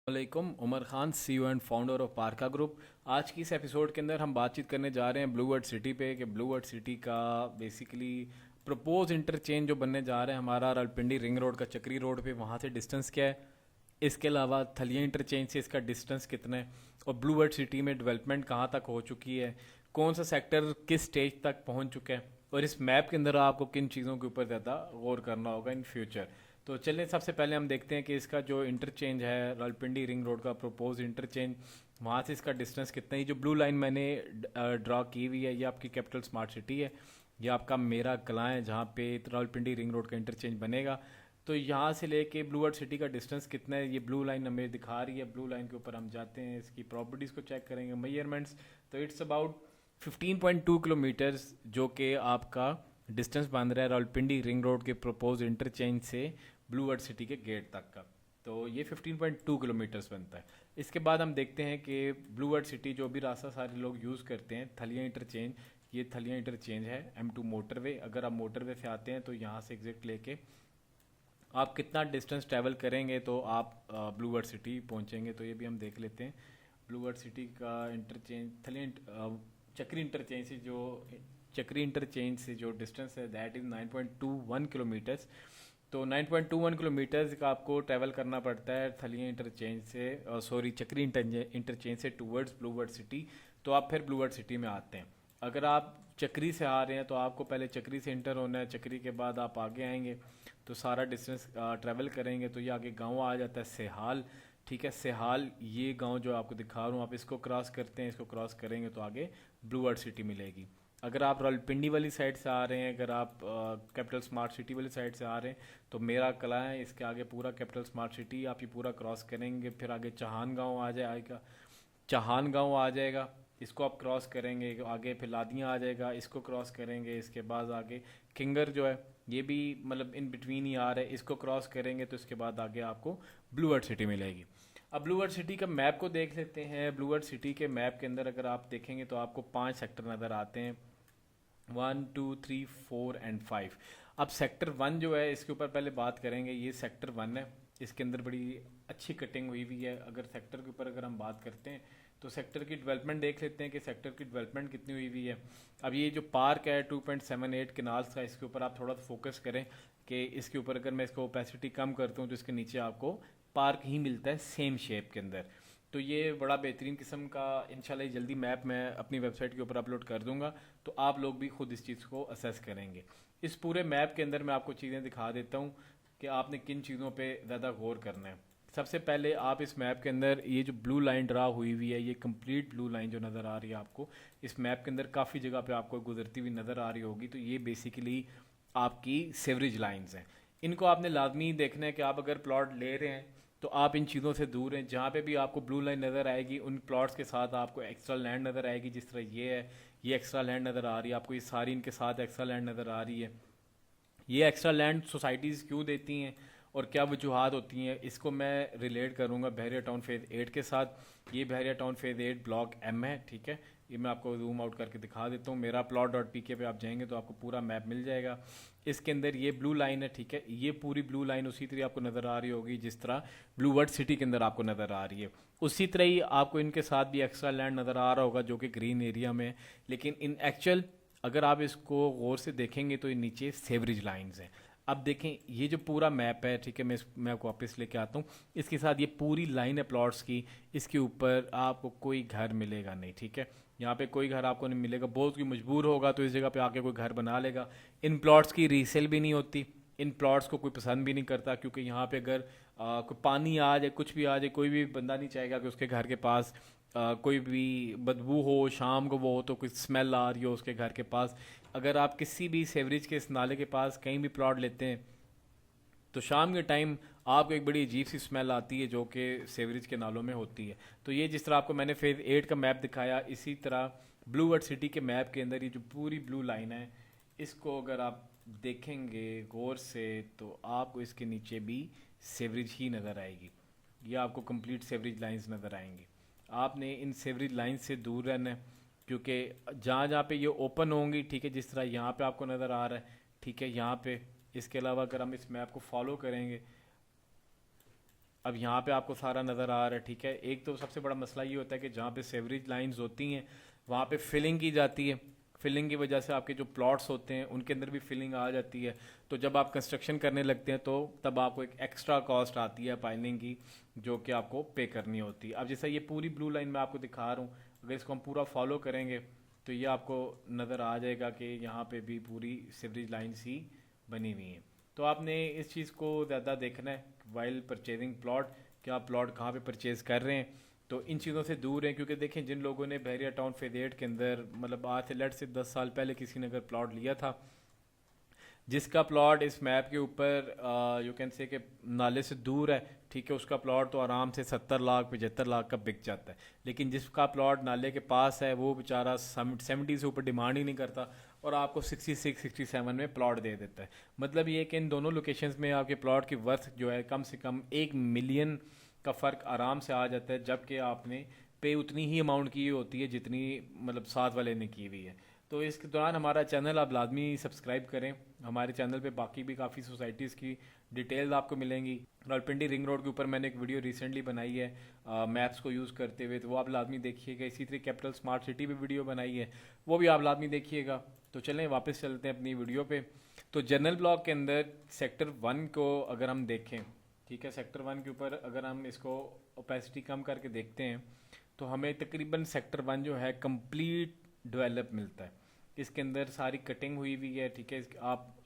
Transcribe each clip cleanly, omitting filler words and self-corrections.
वालेकुम। Umar Khan, CEO and founder of पारका group. आज की इस एपिसोड के अंदर हम बातचीत करने जा रहे हैं ब्लू वर्ड सिटी पे कि ब्लू वर्ड सिटी का बेसिकली प्रपोज इंटरचेंज जो बनने जा रहा है हमारा रावलपिंडी रिंग रोड का चक्री रोड पे, वहाँ से डिस्टेंस क्या है, इसके अलावा थलिया इंटरचेंज से इसका डिस्टेंस कितना है, और ब्लू वर्ड सिटी में डेवलपमेंट कहाँ तक हो चुकी है, कौन सा सेक्टर किस स्टेज तक पहुँच चुका है, और इस मैप के अंदर आपको किन चीज़ों के ऊपर ज़्यादा गौर करना होगा इन फ्यूचर। तो चलिए सबसे पहले हम देखते हैं कि इसका जो इंटरचेंज है रावलपिंडी रिंग रोड का प्रपोज इंटरचेंज, वहाँ से इसका डिस्टेंस कितना है। ये जो ब्लू लाइन मैंने ड्रॉ की हुई है ये आपकी कैपिटल स्मार्ट सिटी है, ये आपका मेरा कलां है जहाँ पे रावलपिंडी रिंग रोड का इंटरचेंज बनेगा। तो यहाँ से लेके ब्लू वर्ड सिटी का डिस्टेंस कितना है ये ब्लू लाइन हमें दिखा रही है। ब्लू लाइन के ऊपर हम जाते हैं, इसकी प्रॉपर्टीज़ को चेक करेंगे, मेजरमेंट्स। तो इट्स अबाउट 15.2 किलोमीटर्स जो कि आपका डिस्टेंस बन रहा है रावलपिंडी रिंग रोड के प्रपोज इंटरचेंज से ब्लू वर्ड सिटी के गेट तक का। तो ये 15.2 किलोमीटर्स बनता है। इसके बाद हम देखते हैं कि ब्लू वर्ड सिटी जो भी रास्ता सारे लोग यूज़ करते हैं, थलिया इंटरचेंज, ये थलिया इंटरचेंज है M2 मोटरवे। अगर आप मोटरवे से आते हैं तो यहाँ से एग्जिट लेके आप कितना डिस्टेंस ट्रैवल करेंगे तो आप ब्लू वर्ड सिटी पहुँचेंगे। तो ये भी हम देख लेते हैं। ब्लू वर्ड सिटी का इंटरचेंज चक्री इंटरचेंज से जो डिस्टेंस है दैट इज़ 9.21 किलोमीटर्स। तो 9.21 किलोमीटर्स का आपको ट्रैवल करना पड़ता है थलिया इंटरचेंज से, चक्री इंटरचेंज से टूवर्ड्स ब्लू वर्ड सिटी। तो आप फिर ब्लू वर्ड सिटी में आते हैं। अगर आप चक्री से आ रहे हैं तो आपको पहले चक्री से इंटर होना है, चक्री के बाद आप आगे आएंगे तो सारा डिस्टेंस ट्रैवल करेंगे तो ये आगे गांव आ जाता है सेहाल। ठीक है, सेहाल ये गांव जो आपको दिखा रहा हूँ, आप इसको क्रॉस करते हैं, इसको क्रॉस करेंगे तो आगे ब्लू वर्ड सिटी मिलेगी। अगर आप रावलपिंडी वाली साइड से आ रहे हैं, अगर आप कैपिटल स्मार्ट सिटी वाली साइड से आ रहे हैं तो मेरा कला है, इसके आगे पूरा कैपिटल स्मार्ट सिटी आप ये पूरा क्रॉस करेंगे, फिर आगे चहान गांव आ जाएगा, चहान गांव आ जाएगा, इसको आप क्रॉस करेंगे, आगे फिर लादियाँ आ जाएगा, इसको क्रॉस करेंगे, इसके बाद आगे किंगर जो है ये भी मतलब इन बिटवीन ही आ रहा है, इसको क्रॉस करेंगे तो इसके बाद आगे आपको ब्लू वर्ड सिटी मिलेगी। अब ब्लू वर्ड सिटी का मैप को देख लेते हैं। ब्लू वर्ड सिटी के मैप के अंदर अगर आप देखेंगे तो आपको 5 सेक्टर नज़र आते हैं, 1 2 3 4 एंड 5। अब सेक्टर 1 जो है इसके ऊपर पहले बात करेंगे। ये सेक्टर 1 है, इसके अंदर बड़ी अच्छी कटिंग हुई हुई है। अगर सेक्टर के ऊपर अगर हम बात करते हैं तो सेक्टर की डेवलपमेंट देख लेते हैं कि सेक्टर की डेवलपमेंट कितनी हुई हुई है। अब ये जो पार्क है 2.78 किनाल्स का, इसके ऊपर आप थोड़ा सा फोकस करें कि इसके ऊपर अगर मैं इसको ओपेसिटी कम करता हूँ तो इसके नीचे आपको पार्क ही मिलता है सेम शेप के अंदर। तो ये बड़ा बेहतरीन किस्म का, इंशाल्लाह जल्दी मैप मैं अपनी वेबसाइट के ऊपर अपलोड कर दूंगा तो आप लोग भी खुद इस चीज़ को असेस करेंगे। इस पूरे मैप के अंदर मैं आपको चीज़ें दिखा देता हूँ कि आपने किन चीज़ों पे ज़्यादा गौर करना है। सबसे पहले आप इस मैप के अंदर ये जो ब्लू लाइन ड्रा हुई हुई है, ये कंप्लीट ब्लू लाइन जो नज़र आ रही है आपको इस मैप के अंदर काफ़ी जगह पे आपको गुजरती हुई नज़र आ रही होगी। तो ये बेसिकली आपकी सेवरेज लाइंस हैं। इनको आपने लाजमी देखना है कि आप अगर प्लॉट ले रहे हैं तो आप इन चीज़ों से दूर हैं। जहाँ पे भी आपको ब्लू लाइन नज़र आएगी उन प्लॉट्स के साथ आपको एक्स्ट्रा लैंड नज़र आएगी। जिस तरह ये है, ये एक्स्ट्रा लैंड नज़र आ रही है आपको, ये सारी इनके साथ एक्स्ट्रा लैंड नज़र आ रही है। ये एक्स्ट्रा लैंड सोसाइटीज़ क्यों देती हैं और क्या वजूहत होती हैं, इसको मैं रिलेट करूँगा बहरिया टाउन फेज़ 8 के साथ। ये बहरिया टाउन फेज़ 8 ब्लॉक M है। ठीक है, ये मैं आपको जूम आउट करके दिखा देता हूँ। मेरा plot.pk पे आप जाएंगे तो आपको पूरा मैप मिल जाएगा। इसके अंदर ये ब्लू लाइन है। ठीक है, ये पूरी ब्लू लाइन उसी तरह आपको नज़र आ रही होगी जिस तरह ब्लू वर्ड सिटी के अंदर आपको नज़र आ रही है। उसी तरह ही आपको इनके साथ भी एक्स्ट्रा लैंड नज़र आ रहा होगा जो कि ग्रीन एरिया में है। लेकिन इन एक्चुअल अगर आप इसको गौर से देखेंगे तो ये नीचे सेवरेज लाइंस हैं। अब देखें ये जो पूरा मैप है, ठीक है, मैं आपको वापस लेके आता हूँ। इसके साथ ये पूरी लाइन है प्लॉट्स की, इसके ऊपर आपको कोई घर मिलेगा नहीं। ठीक है, यहाँ पे कोई घर आपको नहीं मिलेगा। बहुत कोई मजबूर होगा तो इस जगह पे आके कोई घर बना लेगा। इन प्लॉट्स की रीसेल भी नहीं होती, इन प्लॉट्स को कोई पसंद भी नहीं करता, क्योंकि यहाँ पे अगर कोई पानी आ जाए, कुछ भी आ जाए, कोई भी बंदा नहीं चाहेगा कि उसके घर के पास कोई भी बदबू हो, शाम को वो हो तो कोई स्मेल आ रही हो उसके घर के पास। अगर आप किसी भी सेवरेज के इस नाले के पास कहीं भी प्लॉट लेते हैं तो शाम के टाइम आपको एक बड़ी अजीब सी स्मेल आती है जो कि सेवरेज के नालों में होती है। तो ये जिस तरह आपको मैंने फेज़ 8 का मैप दिखाया, इसी तरह ब्लू वर्ड सिटी के मैप के अंदर ये जो पूरी ब्लू लाइन है, इसको अगर आप देखेंगे गौर से तो आपको इसके नीचे भी सेवरेज ही नज़र आएगी। ये आपको कंप्लीट सेवरेज लाइंस नज़र आएंगी। आपने इन सेवरेज लाइन से दूर रहना है, क्योंकि जहाँ जहाँ पे ये ओपन होंगी, ठीक है, जिस तरह यहाँ पे आपको नज़र आ रहा है, ठीक है, यहाँ पे। इसके अलावा अगर हम इस मैप को फॉलो करेंगे, अब यहाँ पे आपको सारा नज़र आ रहा है, ठीक है। एक तो सबसे बड़ा मसला ये होता है कि जहाँ पे सेवरेज लाइंस होती हैं वहाँ पे फिलिंग की जाती है। फिलिंग की वजह से आपके जो प्लॉट्स होते हैं उनके अंदर भी फिलिंग आ जाती है। तो जब आप कंस्ट्रक्शन करने लगते हैं तो तब आपको एक एक्स्ट्रा कॉस्ट आती है पाइलिंग की, जो कि आपको पे करनी होती है। अब जैसा ये पूरी ब्लू लाइन मैं आपको दिखा रहा हूँ, अगर इसको हम पूरा फॉलो करेंगे तो ये आपको नज़र आ जाएगा कि यहाँ पे भी पूरी सीवरेज लाइन्स ही बनी हुई हैं। तो आपने इस चीज़ को ज़्यादा देखना है वाइल परचेजिंग प्लॉट, कि आप प्लॉट कहाँ पे परचेज़ कर रहे हैं। तो इन चीज़ों से दूर हैं, क्योंकि देखें जिन लोगों ने बहरिया टाउन फेज 8 के अंदर, मतलब आज से लेट से 10 साल पहले किसी ने अगर प्लॉट लिया था, जिसका प्लॉट इस मैप के ऊपर यू कैन से कि नाले से दूर है, ठीक है, उसका प्लॉट तो आराम से 70 लाख 75 लाख का बिक जाता है। लेकिन जिसका प्लॉट नाले के पास है वो बेचारा 70 से ऊपर डिमांड ही नहीं करता और आपको 66 67 में प्लॉट दे देता है। मतलब ये कि इन दोनों लोकेशंस में आपके प्लॉट की वर्थ जो है कम से कम 1 मिलियन का फ़र्क आराम से आ जाता है, जबकि आपने पे उतनी ही अमाउंट की होती है जितनी मतलब साथ वाले ने की हुई है। तो इसके दौरान हमारा चैनल आप लाजमी सब्सक्राइब करें। हमारे चैनल पे बाकी भी काफ़ी सोसाइटीज़ की डिटेल्स आपको मिलेंगी। रावलपिंडी रिंग रोड के ऊपर मैंने एक वीडियो रिसेंटली बनाई है मैप्स को यूज़ करते हुए, तो वो आप लाजमी देखिएगा। इसी तरह कैपिटल स्मार्ट सिटी पे वीडियो बनाई है, वो भी आप लाजमी देखिएगा। तो चलें वापस चलते हैं अपनी वीडियो पे। तो जनरल ब्लॉक के अंदर सेक्टर 1 को अगर हम देखें, ठीक है, सेक्टर 1 के ऊपर अगर हम इसको ओपेसिटी कम करके देखते हैं तो हमें तकरीबन सेक्टर 1 जो है कंप्लीट डेवलप मिलता है। इसके अंदर सारी कटिंग हुई हुई है, ठीक है। आप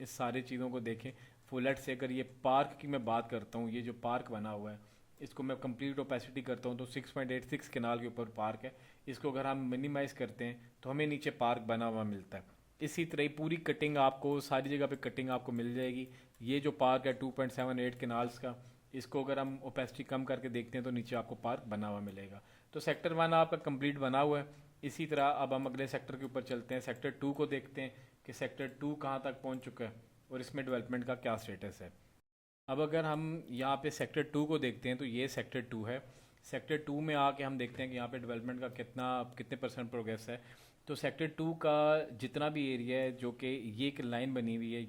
इस सारी चीज़ों को देखें। फुलेट से अगर ये पार्क की मैं बात करता हूँ, ये जो पार्क बना हुआ है इसको मैं कंप्लीट ओपेसिटी करता हूँ तो 6.86 केनाल के ऊपर पार्क है। इसको अगर हम मिनिमाइज़ करते हैं तो हमें नीचे पार्क बना हुआ मिलता है। इसी तरह ही पूरी कटिंग आपको सारी जगह पे कटिंग आपको मिल जाएगी। ये जो पार्क है 2.78 केनाल्स का, इसको अगर हम ओपेसिटी कम करके देखते हैं तो नीचे आपको पार्क बना हुआ मिलेगा। तो सेक्टर 1 आपका कंप्लीट बना हुआ है। इसी तरह अब हम अगले सेक्टर के ऊपर चलते हैं, सेक्टर 2 को देखते हैं कि सेक्टर 2 कहाँ तक पहुँच चुका है और इसमें डेवलपमेंट का क्या स्टेटस है। अब अगर हम यहाँ पे सेक्टर 2 को देखते हैं तो ये सेक्टर 2 है। सेक्टर 2 में आके हम देखते हैं कि यहाँ पे डेवलपमेंट का कितने परसेंट प्रोग्रेस है। तो सेक्टर 2 का जितना भी एरिया है, जो कि ये एक लाइन बनी हुई है,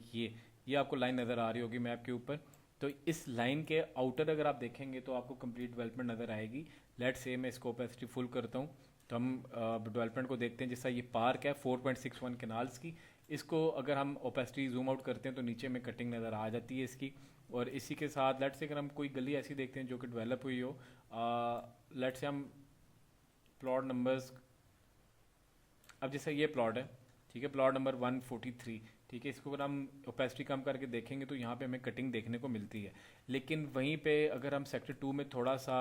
ये आपको लाइन नज़र आ रही होगी मैप के ऊपर। तो इस लाइन के आउटर अगर आप देखेंगे तो आपको कंप्लीट डेवलपमेंट नज़र आएगी। लेट से मैं इसको ओपेसिटी फुल करता हूँ तो हम डेवलपमेंट को देखते हैं। जैसा ये पार्क है 4.61 कैनाल्स की, इसको अगर हम ओपेसिटी जूम आउट करते हैं तो नीचे में कटिंग नज़र आ जाती है इसकी। और इसी के साथ लेट से अगर हम कोई गली ऐसी देखते हैं जो कि डेवलप हुई हो, लेट से हम प्लॉट नंबर्स, अब जैसे ये प्लॉट है, ठीक है, प्लॉट नंबर 143, ठीक है, इसको अगर हम ओपेसिटी कम करके देखेंगे तो यहाँ पे हमें कटिंग देखने को मिलती है। लेकिन वहीं पे अगर हम सेक्टर 2 में थोड़ा सा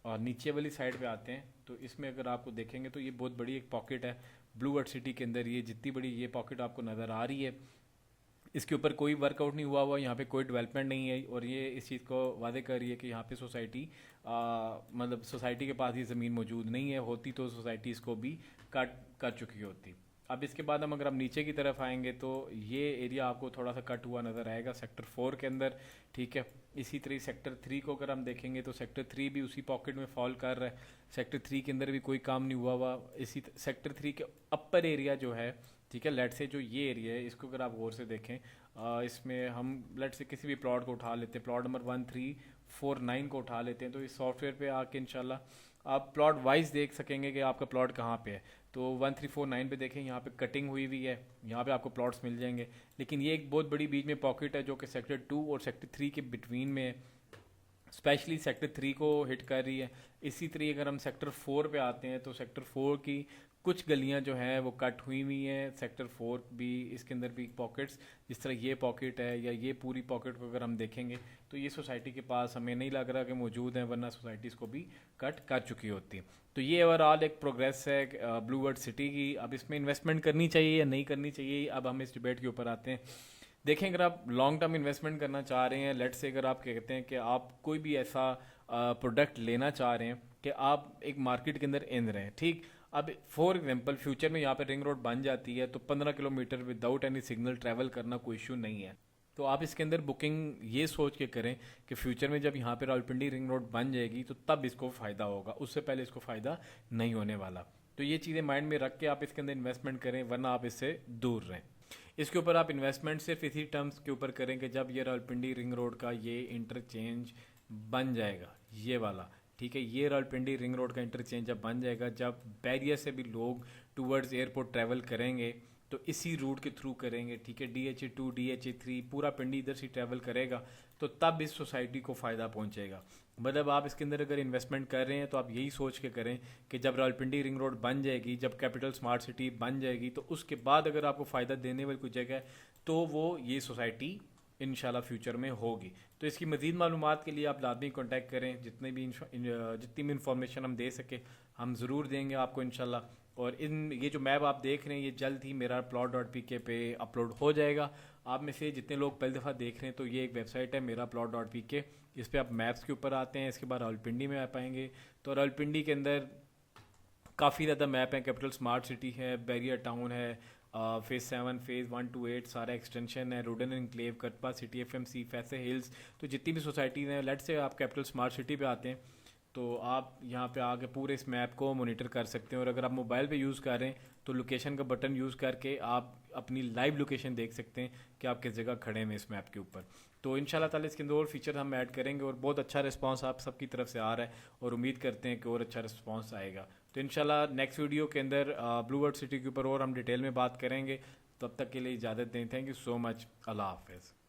नीचे वाली साइड पे आते हैं तो इसमें अगर आपको देखेंगे तो ये बहुत बड़ी एक पॉकेट है ब्लू वर्ड सिटी के अंदर। ये जितनी बड़ी ये पॉकेट आपको नज़र आ रही है, इसके ऊपर कोई वर्कआउट नहीं हुआ यहाँ पे कोई डेवलपमेंट नहीं है। और ये इस चीज़ को वादे कर रही है कि यहाँ पे सोसाइटी मतलब सोसाइटी के पास ये ज़मीन मौजूद नहीं है, होती तो सोसाइटी इसको भी कट कर चुकी होती। अब इसके बाद हम अगर हम नीचे की तरफ आएंगे तो ये एरिया आपको थोड़ा सा कट हुआ नज़र आएगा सेक्टर 4 के अंदर, ठीक है। इसी तरह सेक्टर 3 को अगर हम देखेंगे तो सेक्टर 3 भी उसी पॉकेट में फॉल कर रहा है। सेक्टर 3 के अंदर भी कोई काम नहीं हुआ। इसी सेक्टर 3 के अपर एरिया जो है, ठीक है, लेट से जो ये एरिया है इसको अगर आप गौर से देखें, इसमें हम लेट से किसी भी प्लॉट को उठा लेते हैं, प्लॉट नंबर 1349 को उठा लेते हैं। तो इस सॉफ्टवेयर पे आके इंशाल्लाह आप प्लॉट वाइज देख सकेंगे कि आपका प्लॉट कहाँ पे है। तो 1349 पे देखें, यहाँ पे कटिंग हुई हुई है, यहाँ पे आपको प्लॉट्स मिल जाएंगे। लेकिन ये एक बहुत बड़ी बीच में पॉकेट है जो कि सेक्टर 2 और सेक्टर 3 के बिटवीन में है, स्पेशली सेक्टर 3 को हिट कर रही है। इसी तरह अगर हम सेक्टर 4 पे आते हैं तो सेक्टर 4 की कुछ गलियां जो हैं वो कट हुई हुई हैं। सेक्टर 4 भी, इसके अंदर भी पॉकेट्स, जिस तरह ये पॉकेट है या ये पूरी पॉकेट को अगर हम देखेंगे तो ये सोसाइटी के पास हमें नहीं लग रहा कि मौजूद है, वरना सोसाइटीज़ को भी कट कर चुकी होती है। तो ये ओवरऑल एक प्रोग्रेस है ब्लू वर्ड सिटी की। अब इसमें इन्वेस्टमेंट करनी चाहिए या नहीं करनी चाहिए, अब हम इस डिबेट के ऊपर आते हैं। देखें, अगर आप लॉन्ग टर्म इन्वेस्टमेंट करना चाह रहे हैं, लेट से अगर आप कहते हैं कि आप कोई भी ऐसा प्रोडक्ट लेना चाह रहे हैं कि आप एक मार्केट के अंदर इन रहे हैं, ठीक। अब फॉर एग्जांपल फ्यूचर में यहाँ पे रिंग रोड बन जाती है तो 15 kilometre without any signal travel करना कोई इशू नहीं है। तो आप इसके अंदर बुकिंग ये सोच के करें कि फ्यूचर में जब यहाँ पे रावलपिंडी रिंग रोड बन जाएगी तो तब इसको फ़ायदा होगा, उससे पहले इसको फ़ायदा नहीं होने वाला। तो ये चीज़ें माइंड में रख के आप इसके अंदर इन्वेस्टमेंट करें, वरना आप इससे दूर रहें। इसके ऊपर आप इन्वेस्टमेंट सिर्फ इसी टर्म्स के ऊपर करें कि जब ये रावलपिंडी रिंग रोड का ये इंटरचेंज बन जाएगा ये वाला, ठीक है। ये रावलपिंडी रिंग रोड का इंटरचेंज जब बन जाएगा, जब बैरियर से भी लोग टूवर्ड्स एयरपोर्ट ट्रैवल करेंगे तो इसी रूट के थ्रू करेंगे, ठीक है। DHA2 DHA3 पूरा पिंडी इधर से ट्रैवल करेगा, तो तब इस सोसाइटी को फ़ायदा पहुंचेगा। मतलब आप इसके अंदर अगर इन्वेस्टमेंट कर रहे हैं तो आप यही सोच के करें कि जब रावलपिंडी रिंग रोड बन जाएगी, जब कैपिटल स्मार्ट सिटी बन जाएगी, तो उसके बाद अगर आपको फ़ायदा देने वाली कोई जगह है तो वो ये सोसाइटी इंशाल्लाह फ्यूचर में होगी। तो इसकी मज़ीद मालूमात के लिए आप लाजमी कॉन्टैक्ट करें, जितनी भी इंफॉर्मेशन हम दे सके हम ज़रूर देंगे आपको इंशाल्लाह। और ये जो मैप आप देख रहे हैं ये जल्द ही मेरा plot.pk पे अपलोड हो जाएगा। आप में से जितने लोग पहली दफ़ा देख रहे हैं तो ये एक वेबसाइट है मेरा plot.pk, इस पर आप मैप्स के ऊपर आते हैं, इसके बाद रावलपिंडी में आ पाएंगे। तो रावलपिंडी के अंदर काफ़ी ज़्यादा मैप हैं, कैपिटल स्मार्ट सिटी है, बैरियर टाउन है, फेज़ 7 फेज़ 1 to 8 सारा एक्सटेंशन है, रोडन एनक्लेव, कटपा सिटी, FMC, फैसे हिल्स। तो जितनी भी सोसाइटीज़ हैं, लेट से आप कैपिटल स्मार्ट सिटी पे आते हैं तो आप यहाँ पे आके पूरे इस मैप को मॉनिटर कर सकते हैं। और अगर आप मोबाइल पे यूज़ कर रहे हैं तो लोकेशन का बटन यूज़ करके आप अपनी लाइव लोकेशन देख सकते हैं कि आप किस जगह खड़े हैं इस मैप के ऊपर। तो इंशाल्लाह ताला इसके अंदर और फीचर हम ऐड करेंगे और बहुत अच्छा रिस्पांस आप सबकी तरफ से आ रहा है और उम्मीद करते हैं कि और अच्छा रिस्पांस आएगा। तो इंशाल्लाह नेक्स्ट वीडियो के अंदर ब्लू वर्ल्ड सिटी के ऊपर और हम डिटेल में बात करेंगे। तब तक के लिए इजाज़त दें। Thank you so much. अल्लाह हाफिज़।